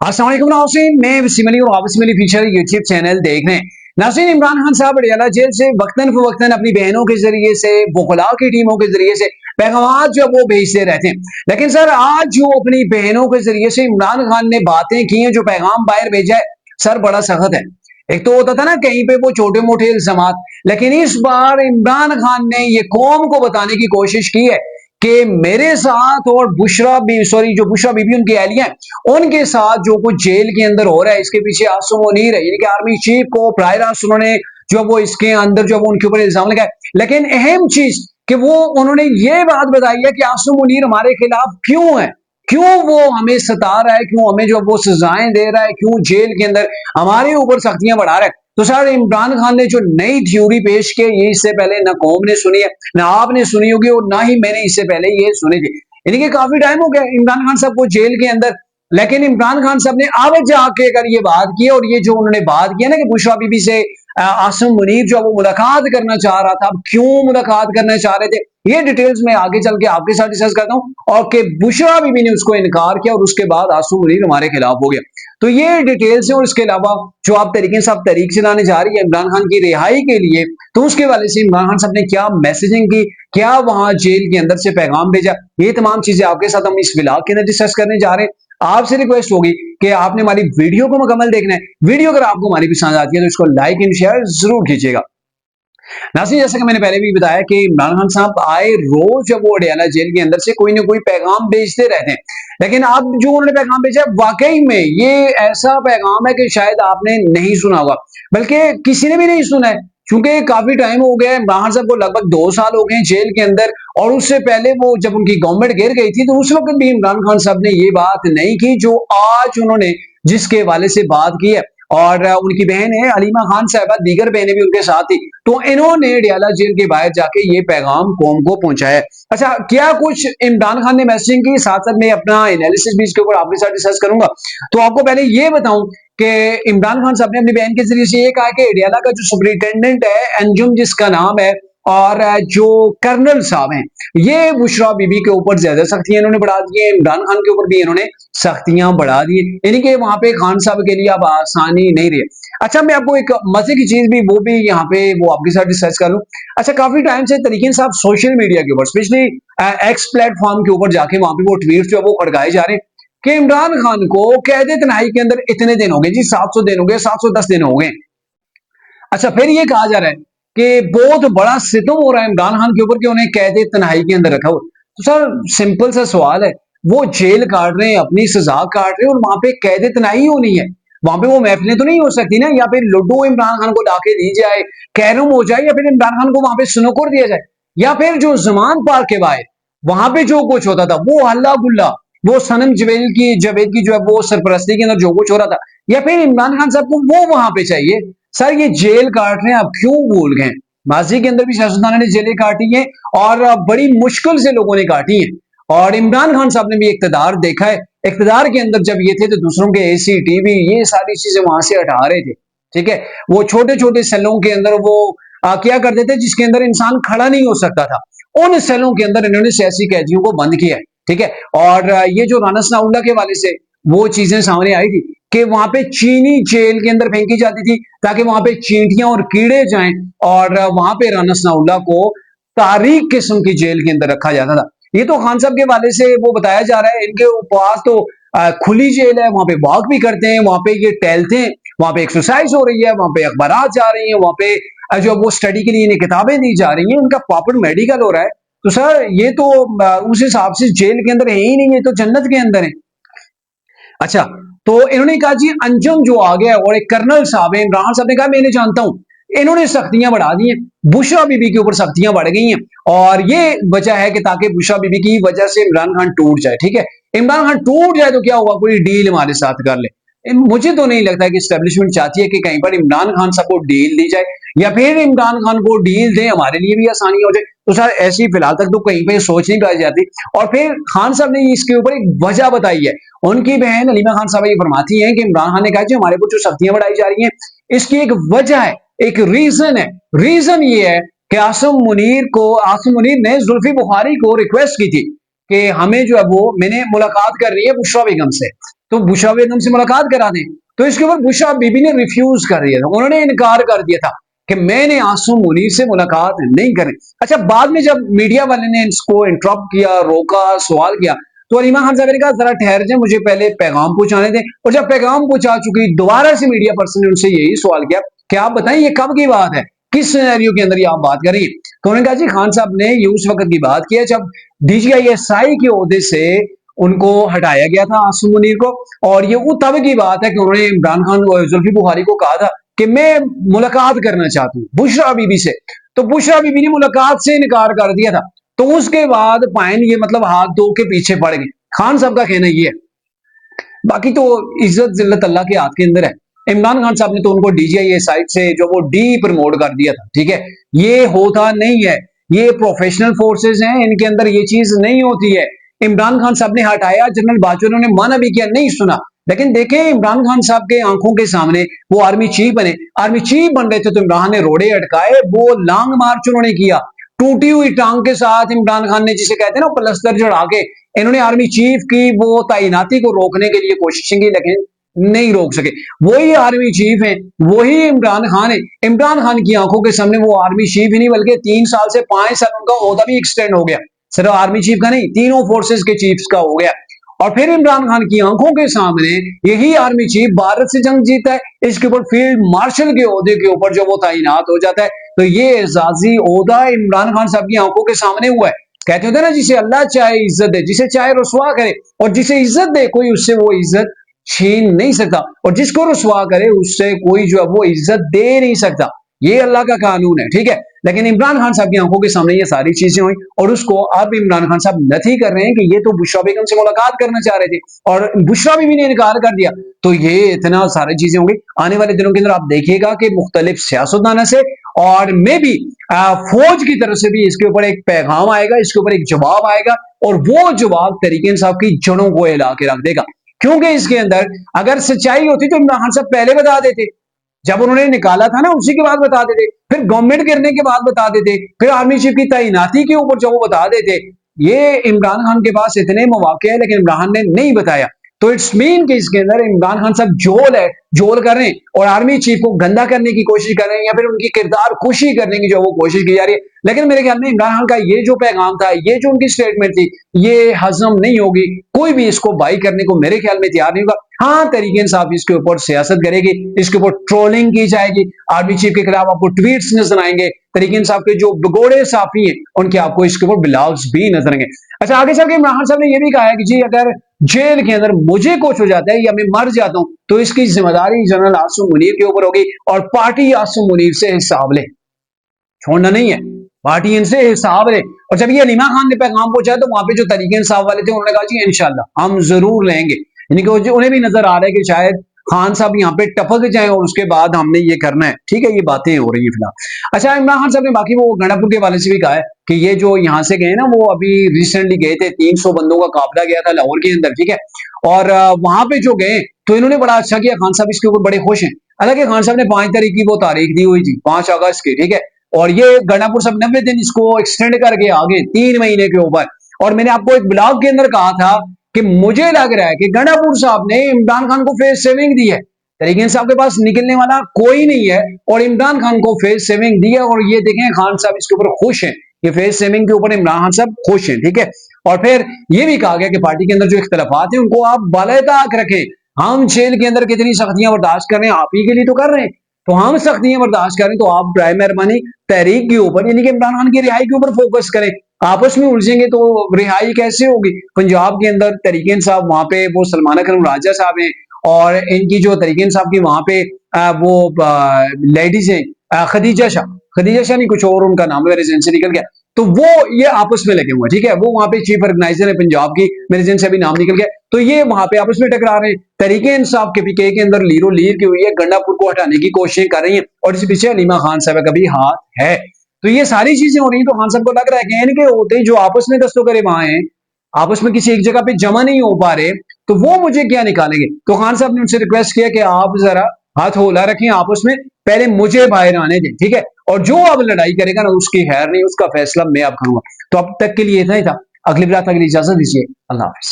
अस्सलाम वालेकुम नाज़रीन, मैं वसीम अली और आप Wasim Ali feature YouTube channel देख रहे हैं। नाज़रीन, इमरान खान साहब अडयाला जेल से वक्तन फवक्तन अपनी बहनों के जरिए से, वकला की टीमों के जरिए से पैगाम जो वो भेजते रहते हैं। लेकिन सर, आज जो अपनी बहनों के जरिए से इमरान खान ने बातें की हैं, जो पैगाम बाहर भेजा है, सर बड़ा सख्त है। एक तो होता था ना कहीं पे वो छोटे मोटे इल्जामात, लेकिन इस बार इमरान खान ने ये कौम को बताने की कोशिश की है कि मेरे साथ और बुशरा बी सॉरी जो बुशरा बीबी उनकी अहलिया है, उनके साथ जो कुछ जेल के अंदर हो रहा है, इसके पीछे आसम मुनीर है, यानी कि आर्मी चीफ को प्राय रास्त उन्होंने जो वो इसके अंदर जो वो उनके ऊपर इल्जाम लगाए। लेकिन अहम चीज कि वो उन्होंने ये बात बताई है कि आसम मुनीर हमारे खिलाफ क्यों है, क्यों वो हमें सता रहा है, क्यों हमें जो वो सजाएं दे रहा है, क्यों जेल के अंदर हमारे ऊपर सख्तियां बढ़ा रहा है। तो सर, इमरान खान ने जो नई थ्योरी पेश की, ये इससे पहले ना कौम ने सुनी है, ना आपने सुनी होगी और ना ही मैंने इससे पहले ये सुनी थी। यानी कि काफी टाइम हो गया इमरान खान साहब को जेल के अंदर, लेकिन इमरान खान साहब ने अब जाके अगर ये बात की, और ये जो उन्होंने बात की है ना कि बुशरा बीबी से आसिम मुनीर जो वो मुलाकात करना चाह रहा था, अब क्यों मुलाकात करना चाह रहे थे, ये डिटेल्स मैं आगे चल के आपके साथ डिस्कस करता हूं। और कि बुशरा बीबी ने उसको इनकार किया और उसके बाद आसिम मुनीर हमारे खिलाफ हो गया, तो ये डिटेल्स है। और इसके अलावा जो आप तरीके से आप तरीक चलाने जा रही है इमरान खान की रिहाई के लिए, तो उसके वाले से इमरान खान साहब ने क्या मैसेजिंग की, क्या वहां जेल के अंदर से पैगाम भेजा, ये तमाम चीजें आपके साथ हम इस व्लॉग के अंदर डिस्कस करने जा रहे हैं। आपसे रिक्वेस्ट होगी कि आपने हमारी वीडियो को मुकम्मल देखना है। वीडियो अगर आपको हमारी पसंद आती है तो इसको लाइक एंड शेयर जरूर कीजिएगा। नाज़रीन, जैसा कि मैंने पहले भी बताया कि इमरान खान साहब आए रोज जब वो अडयाला जेल के अंदर से कोई ना कोई पैगाम भेजते रहते हैं, लेकिन अब जो उन्होंने पैगाम भेजा है वाकई में ये ऐसा पैगाम है कि शायद आपने नहीं सुना होगा, बल्कि किसी ने भी नहीं सुना है, क्योंकि काफी टाइम हो गया है इमरान खान साहब को, लगभग 2 साल हो गए जेल के अंदर। और उससे पहले वो जब उनकी गवर्नमेंट गिर गई थी, तो उस वक्त भी इमरान खान साहब ने ये बात नहीं की जो आज उन्होंने जिसके हवाले से बात की है। और उनकी बहन है अलीमा खान साहबा, दीगर बहनें भी उनके साथ थी, तो इन्होंने अडयाला जेल के बाहर जाके ये पैगाम कौम को पहुंचाया। अच्छा, क्या कुछ इमरान खान ने मैसेजिंग की, साथ साथ मैं अपना एनालिसिस भी इसके ऊपर आपके साथ डिस्कस करूंगा। तो आपको पहले ये बताऊं कि इमरान खान साहब ने अपनी बहन के जरिए से ये कहा कि अडयाला का जो सुपरिटेंडेंट है अंजुम जिसका नाम है, और जो कर्नल साहब हैं, ये बुशरा बीबी के ऊपर ज्यादा सख्तियां इन्होंने बढ़ा दी है, इमरान खान के ऊपर भी इन्होंने सख्तियां बढ़ा दी, यानी कि वहां पे खान साहब के लिए अब आसानी नहीं रही। अच्छा, मैं आपको एक मजे की चीज भी वो भी यहाँ पे वो आपके साथ डिस्कस कर लूं। अच्छा, काफी टाइम से तरीके साहब सोशल मीडिया के ऊपर, स्पेशली एक्स प्लेटफॉर्म के ऊपर जाके वहां पे वो ट्वीट जो है वो खड़काए जा रहे हैं कि इमरान खान को कैद तन्हाई के अंदर इतने दिन हो गए जी, 700 दिन हो गए, 710 दिन हो गए। अच्छा, फिर ये कहा जा रहा है कि बहुत बड़ा सितम हो रहा है इमरान खान के ऊपर कि उन्हें कैद तन्हाई के अंदर रखा हो। तो सर, सिंपल सा सवाल है, वो जेल काट रहे हैं, अपनी सजा काट रहे हैं, और वहां पे कैद तन्हाई होनी है, वहां पे वो महफिलें तो नहीं हो सकती ना, या फिर लूडो इमरान खान को लाके दी जाए, कैरम हो जाए, या फिर इमरान खान को वहां पे स्नूकर दिया जाए, या फिर जो जमान पार्क के बाहर वहां पे जो कुछ होता था वो हल्ला गुल्ला, वो सनम जवेद की जो है वो सरपरस्ती के अंदर जो कुछ हो रहा था, या फिर इमरान खान साहब को वो वहां पे चाहिए। सर, ये जेल काट रहे हैं, अब क्यों भूल गए? माजी के अंदर भी सियासतदानों ने जेलें काटी हैं, और बड़ी मुश्किल से लोगों ने काटी हैं। और इमरान खान साहब ने भी इक्तदार देखा है, इक्तदार के अंदर जब ये थे तो दूसरों के एसी टीवी ये सारी चीजें वहां से हटा रहे थे। ठीक है, वो छोटे छोटे सेलों के अंदर वो क्या करते थे जिसके अंदर इंसान खड़ा नहीं हो सकता था, उन सेलों के अंदर इन्होंने सियासी कैदियों को बंद किया है। ठीक है, और ये जो राना सनाउल्लाह के वाले से वो चीजें सामने आई थी कि वहां पे चीनी जेल के अंदर फेंकी जाती थी ताकि वहां पे चींटियां और कीड़े जाएं, और वहां पे राना सनाउल्लाह को तारीख किस्म की जेल के अंदर रखा जाता था। ये तो खान साहब के वाले से वो बताया जा रहा है, इनके पास तो खुली जेल है, वहां पे वॉक भी करते हैं, वहां पे ये टहलते हैं, वहां पे एक्सरसाइज हो रही है, वहां पे अखबार जा रही है, वहां पे जो वो स्टडी के लिए इन्हें किताबें दी जा रही हैं, उनका प्रॉपर मेडिकल हो रहा है। तो सर, ये तो उस हिसाब से जेल के अंदर है ही नहीं, ये तो जन्नत के अंदर है। अच्छा, तो इन्होंने कहा जी अंजुम जो आ गया, और एक कर्नल साहब है, इमरान साहब ने कहा मैं इन्हें जानता हूं, इन्होंने सख्तियां बढ़ा दी हैं, बुशरा बीबी के ऊपर सख्तियां बढ़ गई हैं, और ये वजह है कि ताकि बुशरा बीबी की वजह से इमरान खान टूट जाए। ठीक है, इमरान खान टूट जाए तो क्या होगा, कोई डील हमारे साथ कर ले। मुझे तो नहीं लगता कि स्टैब्लिशमेंट चाहती है कि कहीं पर इमरान खान साहब को डील दी जाए, या फिर इमरान खान को डील दे, हमारे लिए भी आसानी हो जाए। तो सर, ऐसी फिलहाल तक तो कहीं पे सोच नहीं पाई जाती। और फिर खान साहब ने इसके ऊपर एक वजह बताई है, उनकी बहन अलीमा खान साहब ये फरमाती हैं कि इमरान खान ने कहा हमारे को जो सख्तियां बढ़ाई जा रही हैं इसकी एक वजह है, एक रीजन है। रीजन ये है कि आसिम मुनीर ने जुल्फी बुखारी को रिक्वेस्ट की थी कि हमें जो है वो मैंने मुलाकात कर रही है बुशरा बेगम से, तो बुशरा बेगम से मुलाकात करा दें। तो इसके ऊपर बुशरा बीबी ने रिफ्यूज कर दिया था, उन्होंने इनकार कर दिया था कि मैंने आंसू मुनीर से मुलाकात नहीं करी। अच्छा, बाद में जब मीडिया वाले ने इसको इंटरप्ट किया, रोका, सवाल किया, तो अलीमा खान साहब ने कहा जरा ठहर जाए, मुझे पहले पैगाम पहुंचाने दें। और जब पैगाम पहुंचा चुकी, दोबारा से मीडिया पर्सन ने उनसे यही सवाल किया कि आप बताएं ये कब की बात है, किस सिनेरियो के अंदर ये आप बात कर रही है। तो उन्होंने कहा जी खान साहब ने ये उस वक्त की बात की है जब DGISI के ओहदे से उनको हटाया गया था आसिम मुनीर को, और ये वो तब की बात है कि उन्होंने इमरान खान और जुल्फी बुखारी को कहा था कि मैं मुलाकात करना चाहता हूँ बुशरा बीबी से। तो बुशरा बीबी ने मुलाकात से इनकार कर दिया था। तो उसके बाद पाइन ये मतलब हाथ धो के पीछे पड़ गए। खान साहब का कहना ये है, बाकी तो इज्जत जिल्लत अल्लाह के हाथ के अंदर है। इमरान खान साहब ने तो उनको DGISI से जो वो डी प्रमोट कर दिया था, ठीक है, ये होता नहीं है, ये प्रोफेशनल फोर्सेस हैं, इनके अंदर ये चीज नहीं होती है। इमरान खान साहब ने हटाया, जनरल बाजवा ने मना भी किया, नहीं सुना। लेकिन देखें इमरान खान साहब के आंखों के सामने वो आर्मी चीफ बने, आर्मी चीफ बन रहे थे तो इमरान ने रोड़े अटकाए, वो लॉन्ग मार्च उन्होंने किया टूटी हुई टांग के साथ। इमरान खान ने जिसे कहते हैं ना प्लस्तर चढ़ा के, इन्होंने आर्मी चीफ की वो तैनाती को रोकने के लिए कोशिशें की, लेकिन नहीं रोक सके। वही आर्मी चीफ है, वही इमरान खान है। इमरान खान की आंखों के सामने वो आर्मी चीफ ही नहीं बल्कि 3 साल से 5 साल उनका ओहदा भी एक्सटेंड हो गया, सिर्फ आर्मी चीफ का नहीं, तीनों फोर्सेस के चीफ्स का हो गया। और फिर इमरान खान की आंखों के सामने यही आर्मी चीफ भारत से जंग जीता है, इसके ऊपर फील्ड मार्शल के ओहदे के ऊपर जो वो तैनात हो जाता है। तो ये एजाजी ओहदा इमरान खान साहब की आंखों के सामने हुआ है। कहते होते ना, जिसे अल्लाह चाहे इज्जत दे, जिसे चाहे रुसवा करे, और जिसे इज्जत दे कोई उससे वो इज्जत छीन नहीं सकता, और जिसको रुसवा करे उससे कोई जो है वो इज्जत दे नहीं सकता। ये अल्लाह का कानून है, ठीक है। लेकिन इमरान खान साहब की आंखों के सामने ये सारी चीजें हुई, और उसको अब इमरान खान साहब नथी कर रहे हैं कि ये तो बुशरा बेगम से मुलाकात करना चाह रहे थे और बुशरा बीबी ने इनकार कर दिया। तो ये इतना सारी चीजें होंगी आने वाले दिनों के अंदर। आप देखिएगा कि मुख्तलिफ सियासतदाना से और मे भी फौज की तरफ से भी इसके ऊपर एक पैगाम आएगा, इसके ऊपर एक जवाब आएगा, और वो जवाब तरीके इंसाफ की जड़ों को हिला के रख देगा। क्योंकि इसके अंदर अगर सच्चाई होती तो इमरान खान साहब पहले बता देते, जब उन्होंने निकाला था ना उसी के बाद बता देते, फिर गवर्नमेंट गिरने के बाद बता देते, फिर आर्मी चीफ की तैनाती के ऊपर जब वो बता देते। ये इमरान खान के पास इतने मौके हैं लेकिन इमरान ने नहीं बताया। तो इट्स मीन कि इसके अंदर इमरान खान साहब जोल है, जोल कर रहे हैं और आर्मी चीफ को गंदा करने की कोशिश कर रहे हैं, या फिर उनकी किरदार खुशी करने की जो वो कोशिश की जा रही है। लेकिन मेरे ख्याल में इमरान खान का ये जो पैगाम था, ये जो उनकी स्टेटमेंट थी, ये हजम नहीं होगी, कोई भी इसको बाई करने को मेरे ख्याल में तैयार नहीं होगा। हाँ, तरीके इंसाफ इसके ऊपर सियासत करेगी, इसके ऊपर ट्रोलिंग की जाएगी, आर्मी चीफ के खिलाफ आपको ट्वीट्स नजर आएंगे, तरीके इंसाफ के जो भगोड़े साफी हैं उनके आपको इसके ऊपर ब्लॉग्स भी नजर आएंगे। अच्छा, आगे चल के इमरान खान साहब ने यह भी कहा है कि जी अगर जेल के अंदर मुझे कुछ हो जाता है या मैं मर जाता हूं तो इसकी जिम्मेदारी जनरल आसिम मुनीर के ऊपर होगी, और पार्टी आसिम मुनीर से हिसाब ले, छोड़ना नहीं है, पार्टी इनसे हिसाब ले। और जब ये अलीमा खान ने पैगाम पहुंचा तो वहां पे जो तरीके इंसाफ वाले थे उन्होंने कहा जी इंशाल्लाह हम जरूर लेंगे, यानी कि उन्हें भी नजर आ रहा है कि शायद खान साहब यहाँ पे टपक जाए और उसके बाद हमने ये करना है, ठीक है। ये बातें हो रही है फिलहाल। अच्छा, इमरान खान साहब ने बाकी वो गंडापुर के वाले से भी कहा है कि ये जो यहाँ से गए ना, वो अभी रिसेंटली गए थे, 300 बंदों का काफिला गया था लाहौर के अंदर, ठीक है। और वहां पे जो गए तो इन्होंने बड़ा अच्छा किया, खान साहब इसके ऊपर बड़े खुश हैं। हालांकि खान साहब ने 5 तारीख की वो तारीख दी हुई थी, 5 अगस्त की, ठीक है। और ये गंडापुर साहब 90 दिन इसको एक्सटेंड करके आगे 3 महीने के ऊपर। और मैंने आपको एक ब्लॉग के अंदर कहा था कि मुझे लग रहा है कि गंडापुर साहब ने इमरान खान को फेस सेविंग दी है, तरीके साहब के पास निकलने वाला कोई नहीं है और इमरान खान को फेस सेविंग दी है। और ये देखें खान साहब इसके ऊपर खुश हैं, ये फेस सेविंग के ऊपर इमरान खान साहब खुश हैं, ठीक है। और फिर ये भी कहा गया कि पार्टी के अंदर जो इख्तलाफात हैं उनको आप बालाताक रखें, हम जेल के अंदर कितनी सख्तियां बर्दाश्त कर रहे हैं, आप ही के लिए तो कर रहे हैं, तो हम सख्तियां बर्दाश्त करें, तो आप बराए मेहरबानी तहरीक के ऊपर यानी कि इमरान खान की रिहाई के ऊपर फोकस करें। आपस में उलझेंगे तो रिहाई कैसे होगी। पंजाब के अंदर तरीके साहब वहां पे वो सलमान अकरम राजा साहब हैं, और इनकी जो तरीके साहब की वहां पे वो लेडीज हैं खदीजा शाह नहीं कुछ और उनका नाम मेरे जहन से निकल गया, तो वो ये आपस में लगे हुए हैं, ठीक है। वो वहां पे चीफ ऑर्गेनाइजर है पंजाब की, मेरे जहन से अभी नाम निकल गया, तो ये वहां पे आपस में टकरा रहे हैं। तरीके इंसाफ के पीके के अंदर लीरो लीर की हुई है, गंडापुर को हटाने की कोशिश कर रही है, और इस पीछे अलीमा खान साहब का भी हाथ है। तो ये सारी चीजें हो रही है, तो खान साहब को लग रहा है कि इनके होते जो आपस में दस्तों करे वहां है, आपस में किसी एक जगह पे जमा नहीं हो पा रहे, तो वो मुझे क्या निकालेंगे। तो खान साहब ने उनसे रिक्वेस्ट किया कि आप जरा हाथ होला रखें आपस में, पहले मुझे बाहर आने दें, ठीक है। और जो अब लड़ाई करेगा ना उसकी खैर नहीं, उसका फैसला मैं अब करूंगा। तो अब तक के लिए इतना ही था, अगली बार तक इजाजत दीजिए, अल्लाह हाफिज।